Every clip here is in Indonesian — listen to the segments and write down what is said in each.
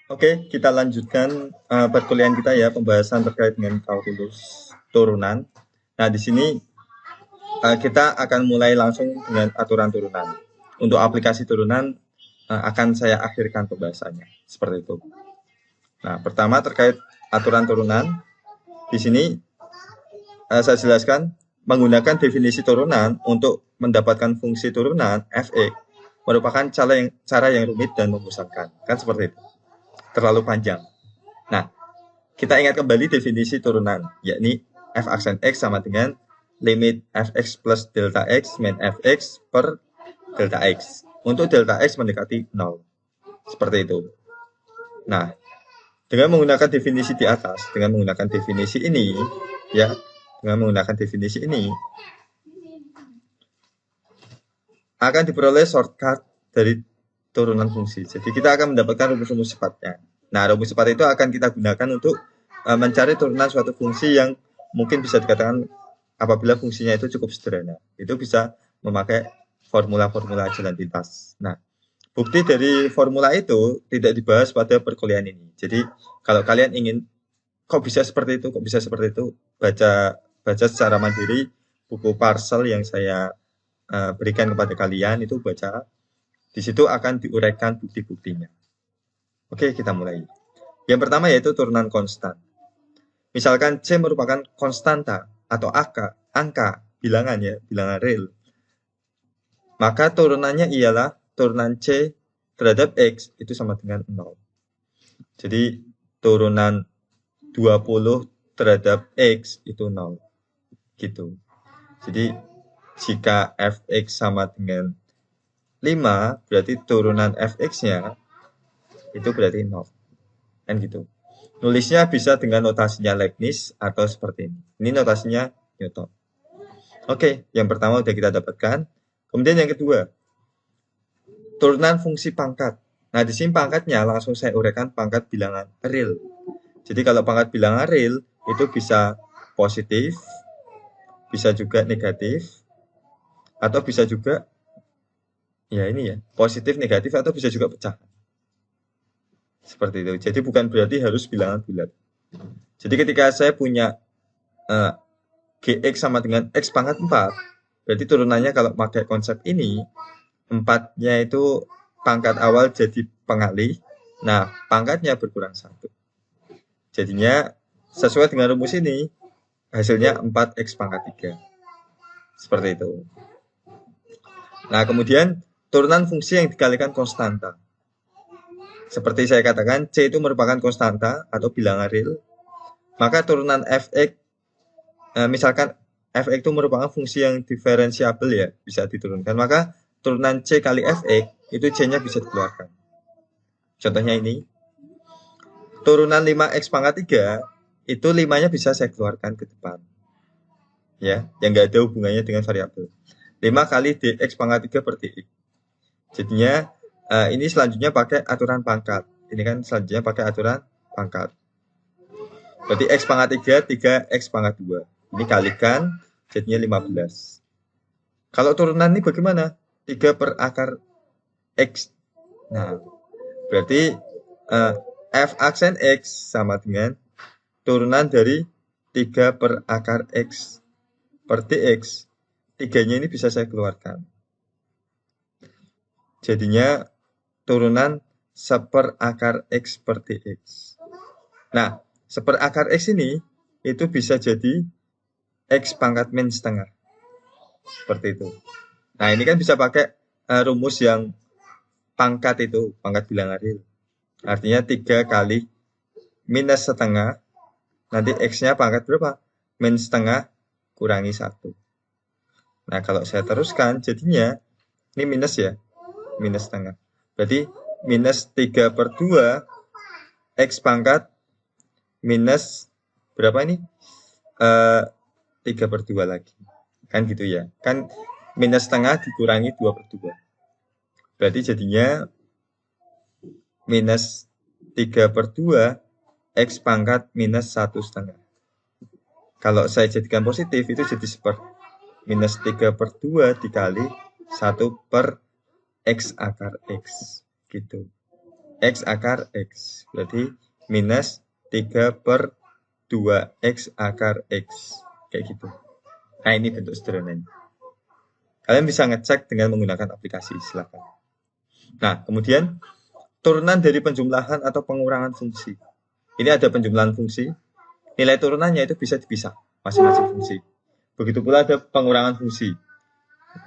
Oke, kita lanjutkan perkuliahan kita ya, pembahasan terkait dengan kalkulus turunan. Nah, di sini kita akan mulai langsung dengan aturan turunan. Untuk aplikasi turunan akan saya akhirkan pembahasannya, seperti itu. Nah, pertama terkait aturan turunan, di sini saya jelaskan menggunakan definisi turunan untuk mendapatkan fungsi turunan f(x) merupakan cara yang rumit dan membosankan. Kan seperti itu. Terlalu panjang. Nah, kita ingat kembali definisi turunan, yakni f aksen x sama dengan limit fx plus delta x min fx per delta x. Untuk delta x mendekati 0. Seperti itu. Nah, dengan menggunakan definisi di atas, dengan menggunakan definisi ini, ya, dengan menggunakan definisi ini, akan diperoleh shortcut dari turunan fungsi. Jadi kita akan mendapatkan rumus-rumus sifatnya. Nah, rumus sifat itu akan kita gunakan untuk mencari turunan suatu fungsi yang mungkin bisa dikatakan apabila fungsinya itu cukup sederhana. Itu bisa memakai formula-formula jalan pintas. Nah, bukti dari formula itu tidak dibahas pada perkuliahan ini. Jadi, kalau kalian ingin kok bisa seperti itu, baca secara mandiri buku parcel yang saya berikan kepada kalian, itu baca. Di situ akan diuraikan bukti-buktinya. Oke, kita mulai. Yang pertama yaitu turunan konstan. Misalkan C merupakan konstanta atau angka bilangan ya, bilangan real. Maka turunannya ialah turunan C terhadap X itu sama dengan 0. Jadi turunan 20 terhadap X itu 0. Gitu. Jadi jika Fx sama dengan 5, berarti turunan Fx-nya itu berarti 0. Kan gitu. Nulisnya bisa dengan notasinya Leibniz atau seperti ini. Ini notasinya Newton. Oke, yang pertama udah kita dapatkan. Kemudian yang kedua, turunan fungsi pangkat. Nah, di sini pangkatnya langsung saya uraikan pangkat bilangan real. Jadi kalau pangkat bilangan real itu bisa positif, bisa juga negatif, atau bisa juga ya ini ya, positif, negatif, atau bisa juga pecah. Seperti itu. Jadi bukan berarti harus bilangan bulat. Jadi ketika saya punya Gx sama dengan X pangkat 4, berarti turunannya kalau pakai konsep ini, 4-nya itu pangkat awal jadi pengalih, nah pangkatnya berkurang 1. Jadinya sesuai dengan rumus ini, hasilnya 4X pangkat 3. Seperti itu. Nah kemudian turunan fungsi yang dikalikan konstanta. Seperti saya katakan, C itu merupakan konstanta atau bilangan real. Maka turunan Fx, misalkan Fx itu merupakan fungsi yang diferensiabel ya, bisa diturunkan. Maka turunan C kali Fx, itu C-nya bisa dikeluarkan. Contohnya ini. Turunan 5X pangkat 3, itu 5-nya bisa saya keluarkan ke depan. Ya, yang nggak ada hubungannya dengan variabel. 5 kali dx pangkat 3 per dx. Jadinya ini selanjutnya pakai aturan pangkat. Ini kan selanjutnya pakai aturan pangkat. Berarti x pangkat 3, 3x pangkat 2. Ini kalikan, jadinya 15. Kalau turunan ini bagaimana? 3 per akar x. Nah, berarti f aksen x sama dengan turunan dari 3 per akar x per dx. 3-nya ini bisa saya keluarkan. Jadinya turunan seper akar X per dx. Nah, seper akar X ini itu bisa jadi X pangkat min setengah. Seperti itu. Nah, ini kan bisa pakai rumus yang pangkat itu, pangkat bilangan real. Artinya 3 kali minus setengah, nanti X-nya pangkat berapa? Min setengah kurangi 1. Nah, kalau saya teruskan, jadinya ini minus ya, minus setengah. Berarti minus 3 per 2 X pangkat minus berapa ini? 3 per 2 lagi. Kan gitu ya. Kan minus setengah dikurangi 2 per 2. Berarti jadinya minus 3 per 2 X pangkat minus 1 setengah. Kalau saya jadikan positif, itu jadi seper. Minus 3 per 2 dikali 1 per X akar X. Gitu. X akar X. Berarti minus 3/2X akar X. Kayak gitu. Nah, ini bentuk sederhananya. Kalian bisa ngecek dengan menggunakan aplikasi, silakan. Nah, kemudian turunan dari penjumlahan atau pengurangan fungsi. Ini ada penjumlahan fungsi. Nilai turunannya itu bisa dipisah masing-masing fungsi. Begitu pula ada pengurangan fungsi.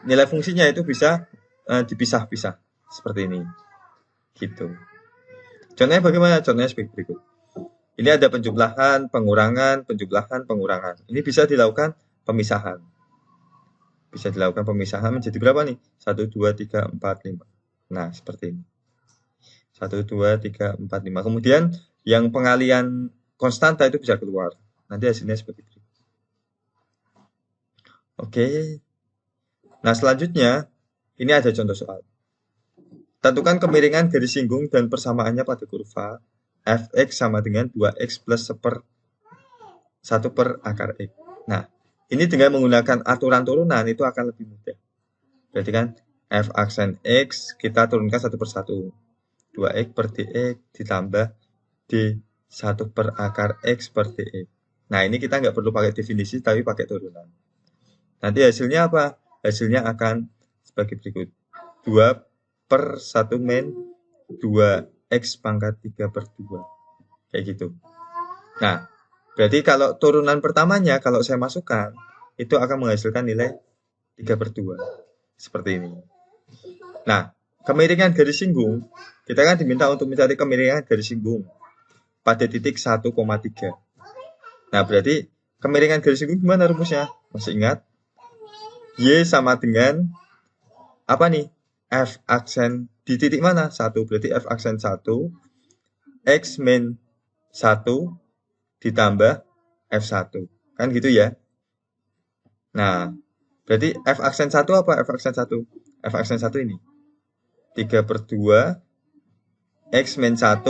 Nilai fungsinya itu bisa dipisah-pisah seperti ini. Gitu. Contohnya bagaimana? Contohnya sebagai berikut. Ini ada penjumlahan, pengurangan, penjumlahan, pengurangan. Ini bisa dilakukan pemisahan. Bisa dilakukan pemisahan menjadi berapa nih? 1, 2, 3, 4, 5. Nah, seperti ini. 1, 2, 3, 4, 5. Kemudian yang pengalian konstanta itu bisa keluar. Nanti hasilnya seperti itu. Oke. Nah, selanjutnya ini ada contoh soal. Tentukan kemiringan garis singgung dan persamaannya pada kurva fx sama dengan 2x plus 1 per akar x. Nah, ini dengan menggunakan aturan turunan itu akan lebih mudah. Berarti kan f aksen x kita turunkan 1 per 1. 2x per dx ditambah d1 per akar x per dx. Nah, ini kita nggak perlu pakai definisi, tapi pakai turunan. Nanti hasilnya apa? Hasilnya akan sebagai berikut. 2 per 1 min 2x pangkat 3 per 2. Kayak gitu. Nah, berarti kalau turunan pertamanya, kalau saya masukkan, itu akan menghasilkan nilai 3 per 2. Seperti ini. Nah, kemiringan garis singgung, kita kan diminta untuk mencari kemiringan garis singgung pada titik 1,3. Nah, berarti kemiringan garis singgung gimana rumusnya? Masih ingat? Y sama dengan apa nih? F aksen di titik mana? 1. Berarti F aksen 1 X min 1 ditambah F1. Kan gitu ya? Nah, berarti F aksen 1 apa? F aksen 1? F aksen 1 ini. 3 per 2 X min 1.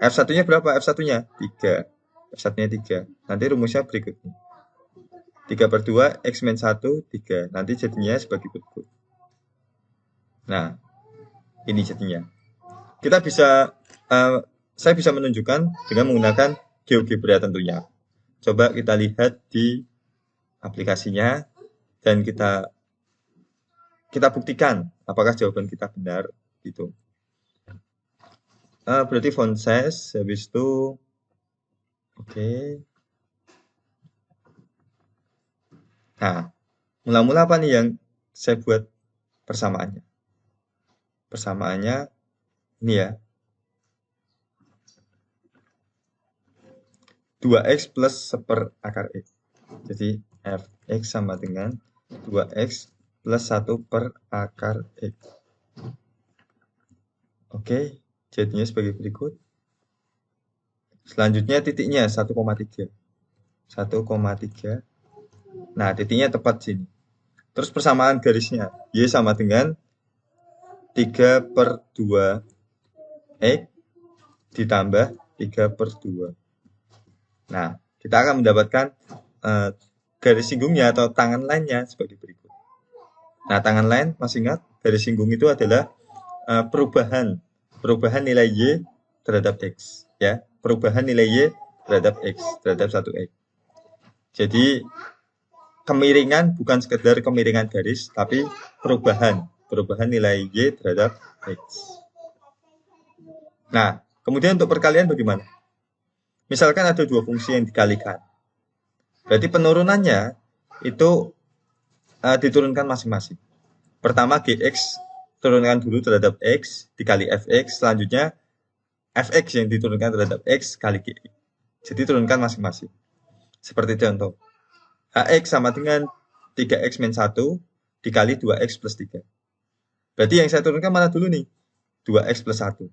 F1-nya berapa? F1-nya 3. F1-nya 3. Nanti rumusnya berikutnya. 3 per 2 X min 1, 3. Nanti jadinya sebagai berikut. Nah, ini jadinya. Kita bisa, saya bisa menunjukkan dengan menggunakan GeoGebra tentunya. Coba kita lihat di aplikasinya dan kita buktikan apakah jawaban kita benar gitu. Berarti font size habis itu oke. Nah, mula-mula apa nih yang saya buat persamaannya? Persamaannya ini ya. 2x plus 1 akar x. Jadi fx sama dengan 2x plus 1 per akar x. Oke, jadinya sebagai berikut. Selanjutnya titiknya 1,3. 1,3. Nah, titiknya tepat sini. Terus persamaan garisnya. Y sama dengan 3 per 2 X ditambah 3 per 2. Nah, kita akan mendapatkan garis singgungnya atau tangan lainnya sebagai berikut. Nah, tangan lain masih ingat? Garis singgung itu adalah perubahan nilai Y terhadap X. Ya, perubahan nilai Y terhadap X, terhadap 1X. Jadi, kemiringan bukan sekedar kemiringan garis, tapi perubahan nilai Y terhadap X. Nah, kemudian untuk perkalian bagaimana? Misalkan ada dua fungsi yang dikalikan. Berarti penurunannya itu diturunkan masing-masing. Pertama Gx turunkan dulu terhadap X dikali Fx, selanjutnya Fx yang diturunkan terhadap X kali Gx. Jadi turunkan masing-masing. Seperti contoh. Hx sama dengan 3x min 1 dikali 2x plus 3. Berarti yang saya turunkan mana dulu nih? 2x plus 1.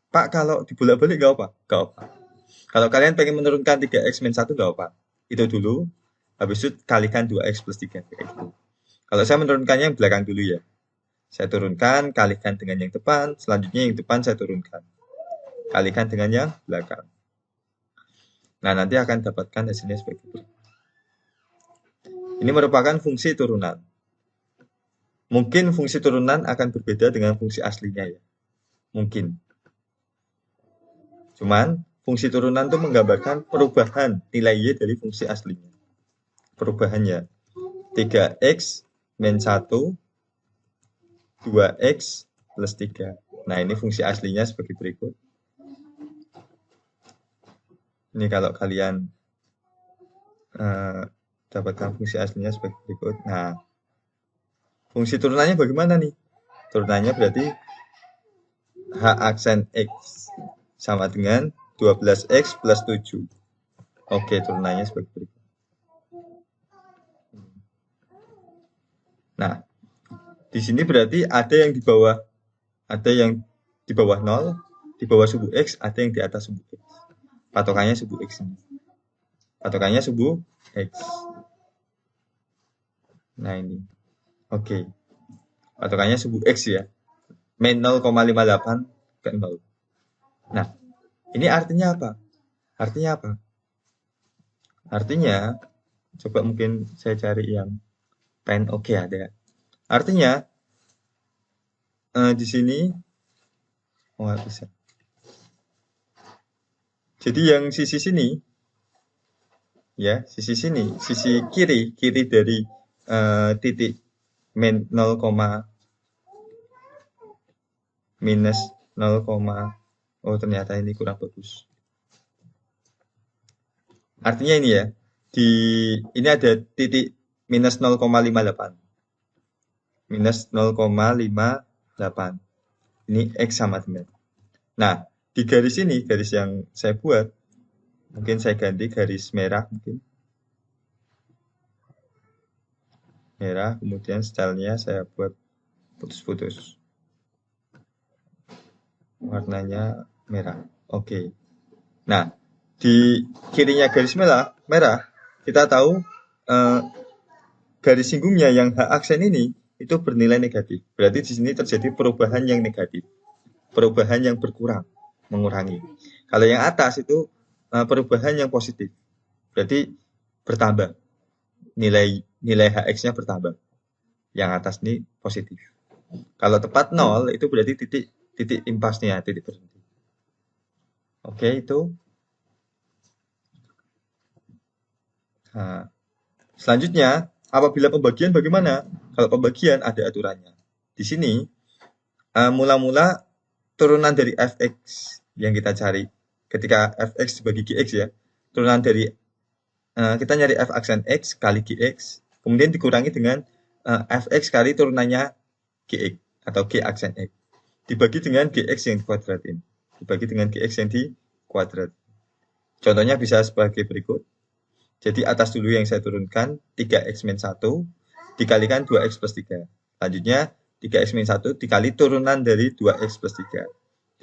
Pak, kalau dibolak-balik gak apa? Gak apa. Kalau kalian pengen menurunkan 3x min 1 gak apa. Itu dulu, habis itu kalikan 2x plus 3. Kayak gitu. Kalau saya menurunkannya yang belakang dulu ya. Saya turunkan, kalikan dengan yang depan, selanjutnya yang depan saya turunkan. Kalikan dengan yang belakang. Nah, nanti akan dapatkan hasilnya sebagai berikut. Ini merupakan fungsi turunan. Mungkin fungsi turunan akan berbeda dengan fungsi aslinya ya. Mungkin. Cuman fungsi turunan itu menggambarkan perubahan nilai Y dari fungsi aslinya. Perubahannya 3x min 1, 2x plus 3. Nah, ini fungsi aslinya sebagai berikut. Ini kalau kalian dapatkan fungsi aslinya sebagai berikut. Nah, fungsi turunannya bagaimana nih? Turunannya berarti H aksen X sama dengan 12x plus 7. Oke, turunannya sebagai berikut. Nah, di sini berarti ada yang di bawah 0, di bawah subu X, ada yang di atas subu X. Patokannya subu X ini. Patokannya subu X. Nah, ini. Oke. Patokannya subu X ya. Min 0,58 ke 0. Nah, ini artinya apa? Artinya, coba mungkin saya cari yang pen. Oke, ada. Artinya, di sini, bisa. Jadi yang sisi sini, ya, sisi kiri dari titik min 0, minus 0, oh ternyata ini kurang bagus. Artinya ini ya, ini ada titik minus 0,58. Minus 0,58. Ini X sama dengan. Nah, di garis ini, garis yang saya buat, mungkin saya ganti garis merah mungkin. Merah, kemudian stylenya saya buat putus-putus. Warnanya merah. Oke. Nah, di kirinya garis merah, kita tahu garis singgungnya yang H aksen ini itu bernilai negatif. Berarti di sini terjadi perubahan yang negatif. Perubahan yang berkurang, mengurangi. Kalau yang atas itu perubahan yang positif. Berarti bertambah. Nilai HX-nya bertambah. Yang atas ini positif. Kalau tepat 0 itu berarti titik impasnya, titik berhenti. Oke, itu. Nah, selanjutnya, apabila pembagian bagaimana? Kalau pembagian ada aturannya. Di sini, mula-mula turunan dari fx yang kita cari. Ketika fx dibagi gx ya, turunan dari kita nyari f aksen x kali gx, kemudian dikurangi dengan fx kali turunannya gx atau g aksen x. Dibagi dengan gx yang dikuadratin. Dibagi dengan gx yang dikuadrat. Contohnya bisa sebagai berikut. Jadi atas dulu yang saya turunkan, 3x min 1 dikalikan 2x plus 3. Selanjutnya, 3x min 1 dikali turunan dari 2x plus 3.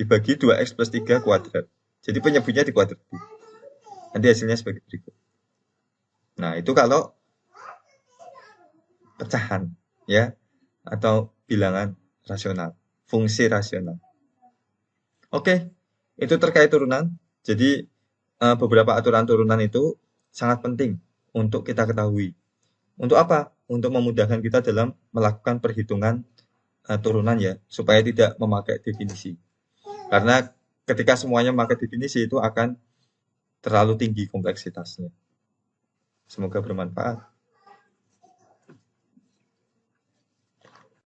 Dibagi 2x plus 3 kuadrat. Jadi penyebutnya dikuadrati. Nanti hasilnya sebagai berikut. Nah, itu kalau pecahan, ya, atau bilangan rasional, fungsi rasional. Oke, itu terkait turunan. Jadi, beberapa aturan turunan itu sangat penting untuk kita ketahui. Untuk apa? Untuk memudahkan kita dalam melakukan perhitungan turunan ya, supaya tidak memakai definisi. Karena ketika semuanya memakai definisi itu akan terlalu tinggi kompleksitasnya. Semoga bermanfaat.